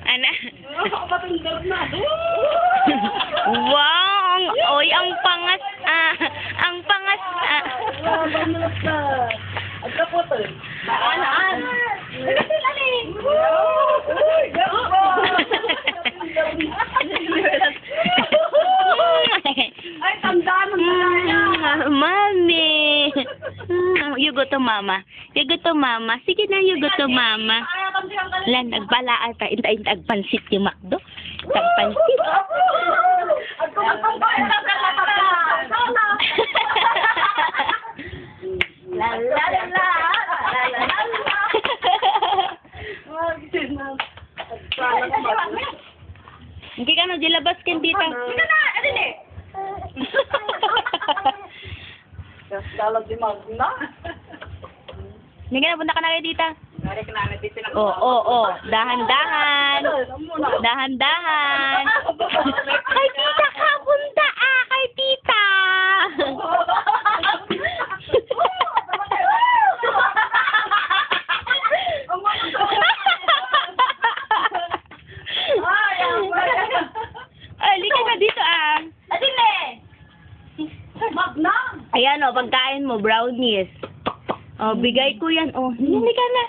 Ana? Wow! Oy, ang pangas, ang pangas, At kapot eh. Naan. Ay, tandaan mo na. Mami! You go to mama. You go to mama. Sige na, you go to mama. Lan, nagbala ata. Agpansit yung makdo. Agpansit. La la la la. Hindi ka na, dilabas ka dito. Hindi ka na, alin eh. Dalag di magna. Hindi ka na, punta ka na kayo dito. Nari ka na dito na. Oo. Dahan-dahan. Dahan-dahan. Kay tita ka, punta kay tita. Halika na dito Alin eh. Magna. Ayan pagkain mo, brownies. Bigay ko yan. Halika na.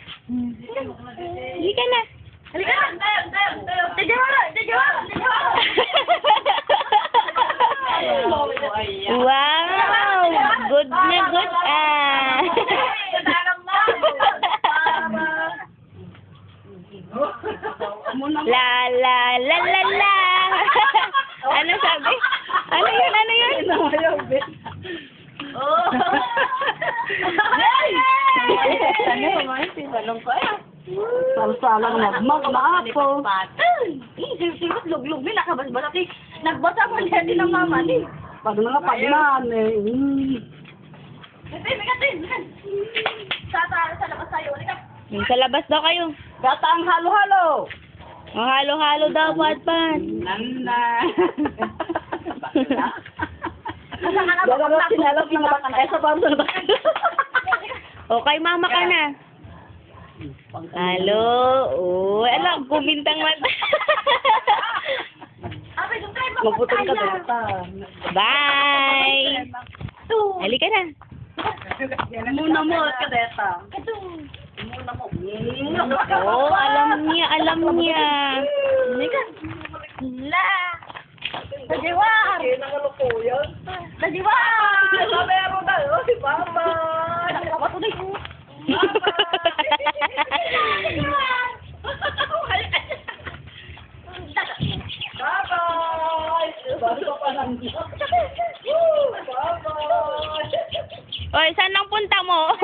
Halika na. Halika na. Wow! Good na good La la la la la. Ano sabi? Ano yun? Salsalang magmag po. Sigot luglug din nakabasbasa ti. Nagbasa mo niya din ng mama ni. Pag nga pagnan eh. Sa labas tayo. Sa labas daw kayo. Gata ang halo-halo. Halo-halo daw, Patpat. Nanda. Gagawin sinalap ng bakan. Esa pa sa bakan. Okay, mama ka na. Halo. Alam, kumintang mata. Magputol ka beta. Bye. Halika na. Muna mo kadeta. Muna mo. Alam niya. Halika. La. Najiwar. Kinakalukuyan. Najiwar. Sabero na. Si Papa. Nakapatuloy ko. Oy, saan ang punta mo?